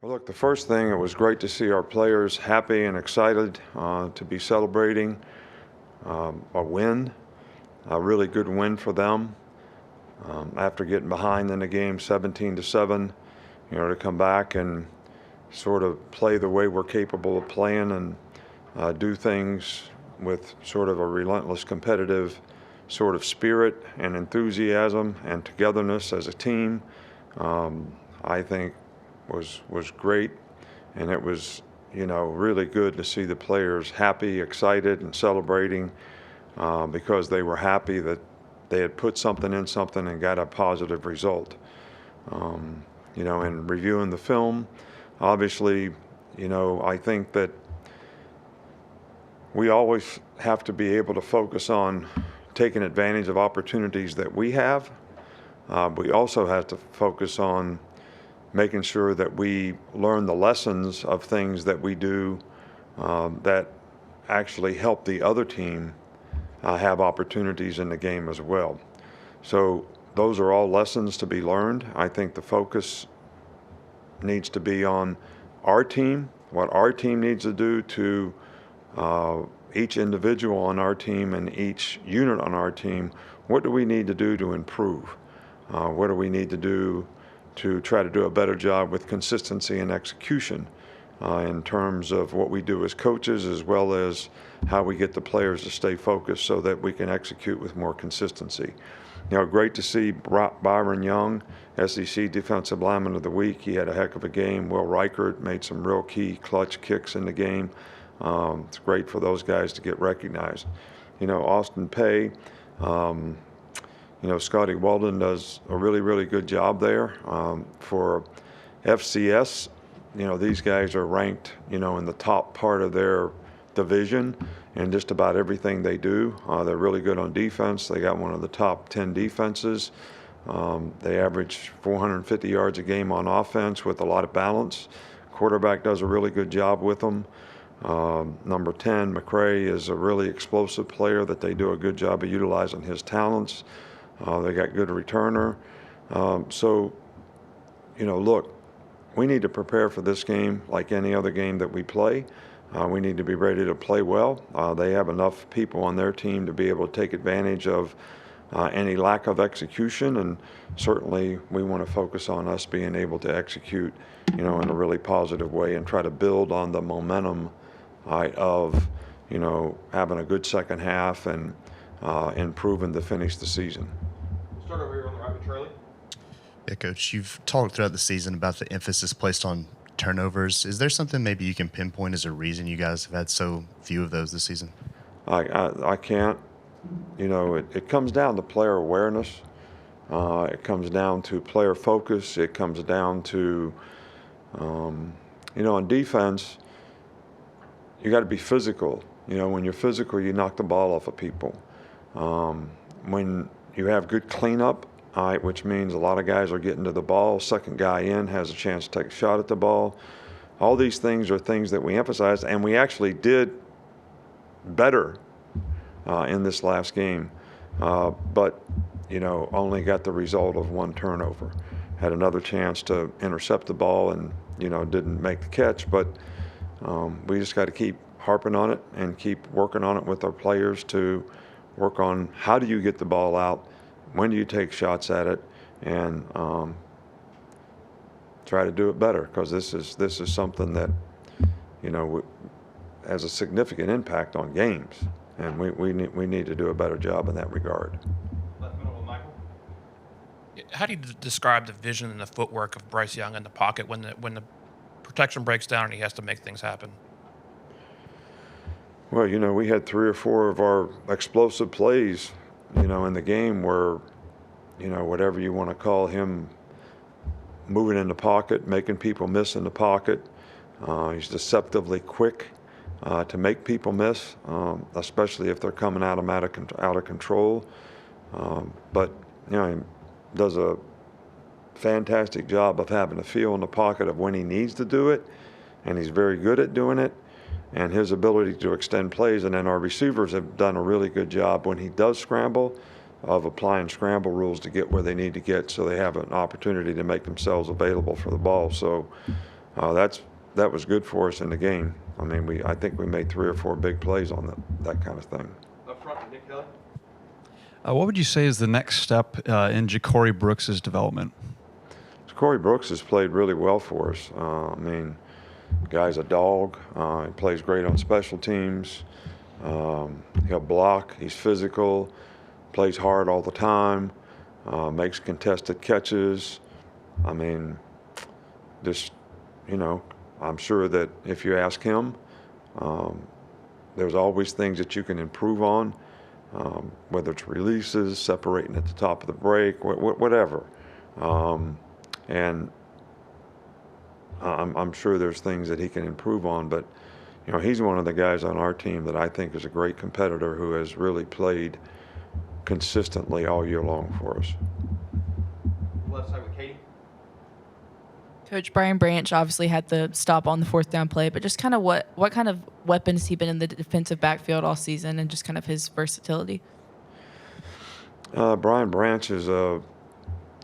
Well, look, the first thing, it was great to see our players happy and excited to be celebrating a win, a really good win for them. After getting behind in the game 17-7, to come back and sort of play the way we're capable of playing and do things with sort of a relentless competitive sort of spirit and enthusiasm and togetherness as a team, I think was great. And it was, really good to see the players happy, excited, and celebrating because they were happy that they had put something in something and got a positive result. In reviewing the film, obviously, I think that we always have to be able to focus on taking advantage of opportunities that we have. We also have to focus on making sure that we learn the lessons of things that we do that actually help the other team have opportunities in the game as well. So those are all lessons to be learned. I think the focus needs to be on our team, what our team needs to do to each individual on our team and each unit on our team. What do we need to do to improve? What do we need to do to try to do a better job with consistency and execution in terms of what we do as coaches, as well as how we get the players to stay focused so that we can execute with more consistency. Great to see Byron Young, SEC Defensive Lineman of the Week. He had a heck of a game. Will Reichert made some real key clutch kicks in the game. It's great for those guys to get recognized. Austin Peay, Scotty Walden does a really, really good job there. For FCS, these guys are ranked, in the top part of their division in just about everything they do. They're really good on defense. They got one of the top 10 defenses. They average 450 yards a game on offense with a lot of balance. Quarterback does a really good job with them. Number 10, McCray, is a really explosive player that they do a good job of utilizing his talents. They got good returner. Look, we need to prepare for this game like any other game that we play. We need to be ready to play well. They have enough people on their team to be able to take advantage of any lack of execution, and certainly we want to focus on us being able to execute, in a really positive way and try to build on the momentum of, having a good second half and improving to finish the season. Start over here on the right with Charlie. Yeah, Coach, you've talked throughout the season about the emphasis placed on turnovers. Is there something maybe you can pinpoint as a reason you guys have had so few of those this season? I can't. It comes down to player awareness. It comes down to player focus. It comes down to, on defense, you got to be physical. When you're physical, you knock the ball off of people. When you have good cleanup, which means a lot of guys are getting to the ball, second guy in has a chance to take a shot at the ball. All these things are things that we emphasize, and we actually did better in this last game, but only got the result of one turnover. Had another chance to intercept the ball and didn't make the catch, but we just got to keep harping on it and keep working on it with our players to work on how do you get the ball out, when do you take shots at it, and try to do it better, because this is something that has a significant impact on games, and we need to do a better job in that regard. Left middle with Michael. How do you describe the vision and the footwork of Bryce Young in the pocket when the protection breaks down and he has to make things happen? Well, we had 3 or 4 of our explosive plays, in the game where, whatever you want to call him, moving in the pocket, making people miss in the pocket. He's deceptively quick to make people miss, especially if they're coming at him out of control. But, he does a fantastic job of having a feel in the pocket of when he needs to do it, and he's very good at doing it. And his ability to extend plays, and then our receivers have done a really good job when he does scramble of applying scramble rules to get where they need to get so they have an opportunity to make themselves available for the ball. So that was good for us in the game. I mean, I think we made 3 or 4 big plays on that kind of thing. Up front, Nick Kelly. What would you say is the next step in Ja'Cory Brooks's development? Corey Brooks has played really well for us. I mean, guy's a dog. He plays great on special teams. He'll block. He's physical. Plays hard all the time. Makes contested catches. I mean, just, I'm sure that if you ask him, there's always things that you can improve on, whether it's releases, separating at the top of the break, whatever. And I'm sure there's things that he can improve on, but he's one of the guys on our team that I think is a great competitor who has really played consistently all year long for us. Left side with Katie. Coach Brian Branch obviously had the stop on the 4th down play, but just kind of what kind of weapon has he been in the defensive backfield all season, and just kind of his versatility? Brian Branch is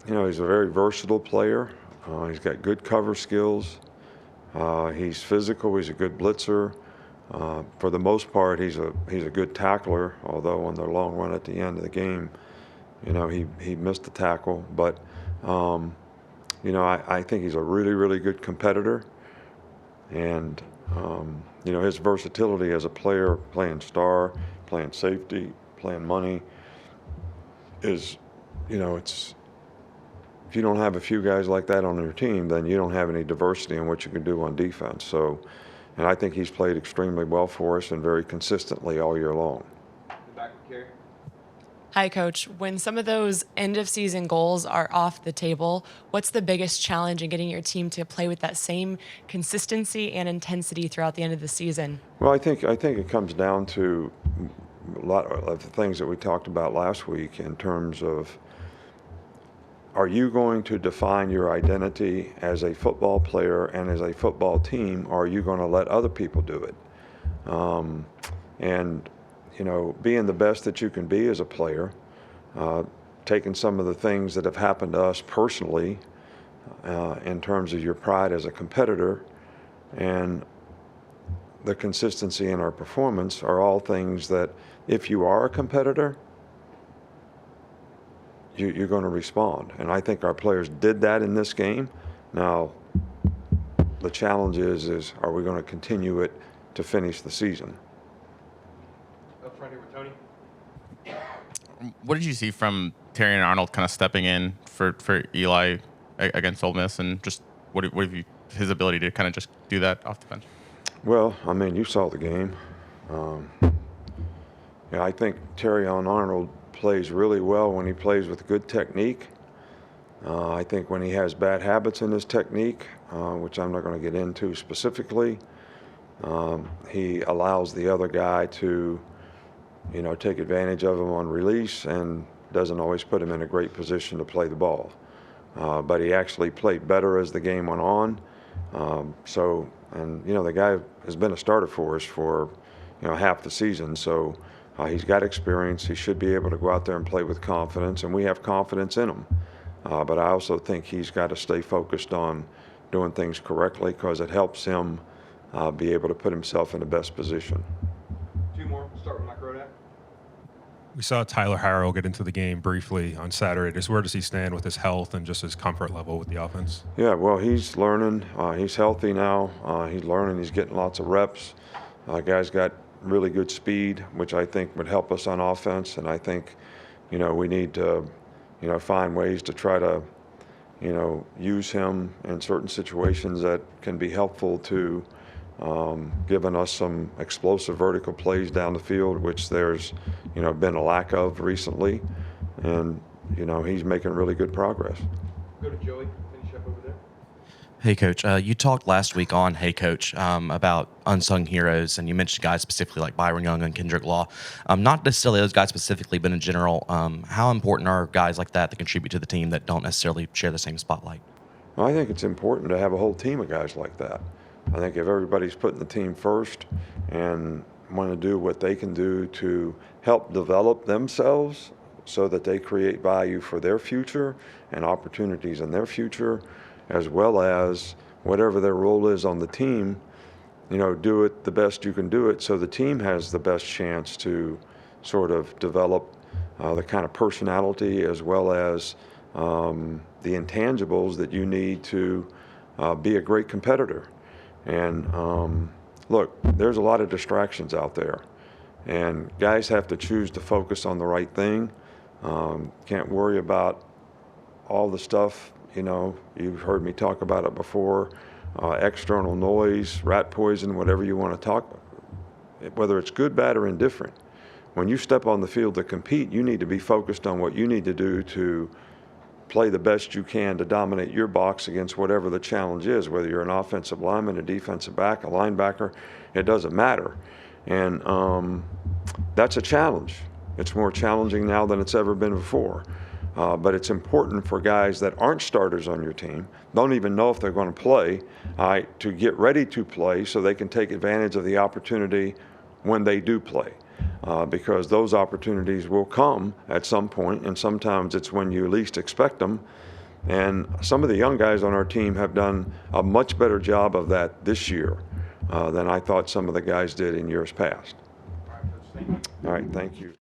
he's a very versatile player. He's got good cover skills. He's physical. He's a good blitzer. For the most part, he's a good tackler. Although on the long run at the end of the game, he missed the tackle. But I think he's a really, really good competitor. And his versatility as a player, playing star, playing safety, playing money, is, it's. If you don't have a few guys like that on your team, then you don't have any diversity in what you can do on defense. So, and I think he's played extremely well for us and very consistently all year long. Back with Carrie. Hi, Coach. When some of those end-of-season goals are off the table, what's the biggest challenge in getting your team to play with that same consistency and intensity throughout the end of the season? Well, I think it comes down to a lot of the things that we talked about last week in terms of, are you going to define your identity as a football player and as a football team, or are you going to let other people do it? And being the best that you can be as a player, taking some of the things that have happened to us personally in terms of your pride as a competitor and the consistency in our performance are all things that, if you are a competitor, you're going to respond. And I think our players did that in this game. Now, the challenge is are we going to continue it to finish the season? Up front here with Tony. What did you see from Terry and Arnold kind of stepping in for Eli against Ole Miss, and just what have you, his ability to kind of just do that off the bench? Well, I mean, you saw the game. I think Terry Arnold plays really well when he plays with good technique. I think when he has bad habits in his technique, which I'm not going to get into specifically, he allows the other guy to, take advantage of him on release and doesn't always put him in a great position to play the ball. But he actually played better as the game went on. The guy has been a starter for us for, half the season. So he's got experience. He should be able to go out there and play with confidence, and we have confidence in him. But I also think he's got to stay focused on doing things correctly because it helps him be able to put himself in the best position. 2 more. We'll start with Mike Rodak. We saw Tyler Harrell get into the game briefly on Saturday. Just where does he stand with his health and just his comfort level with the offense? Yeah, well, he's learning. He's healthy now. He's learning. He's getting lots of reps. Guy's got really good speed, which I think would help us on offense. And I think, we need to, find ways to try to, use him in certain situations that can be helpful to giving us some explosive vertical plays down the field, which there's, been a lack of recently. And, he's making really good progress. Go to Joey. Finish up over there. Hey, Coach. You talked last week on Hey, Coach about unsung heroes, and you mentioned guys specifically like Byron Young and Kendrick Law. Not necessarily those guys specifically, but in general, how important are guys like that contribute to the team that don't necessarily share the same spotlight? I think it's important to have a whole team of guys like that. I think if everybody's putting the team first and want to do what they can do to help develop themselves so that they create value for their future and opportunities in their future, as well as whatever their role is on the team, do it the best you can do it so the team has the best chance to sort of develop the kind of personality as well as the intangibles that you need to be a great competitor. And look, there's a lot of distractions out there, and guys have to choose to focus on the right thing. Can't worry about all the stuff, you've heard me talk about it before, external noise, rat poison, whatever you want to talk, whether it's good, bad, or indifferent. When you step on the field to compete, you need to be focused on what you need to do to play the best you can to dominate your box against whatever the challenge is, whether you're an offensive lineman, a defensive back, a linebacker, it doesn't matter. And that's a challenge. It's more challenging now than it's ever been before. But it's important for guys that aren't starters on your team, don't even know if they're going to play, to get ready to play so they can take advantage of the opportunity when they do play. Because those opportunities will come at some point, and sometimes it's when you least expect them. And some of the young guys on our team have done a much better job of that this year than I thought some of the guys did in years past. All right, Coach, thank you. All right, thank you.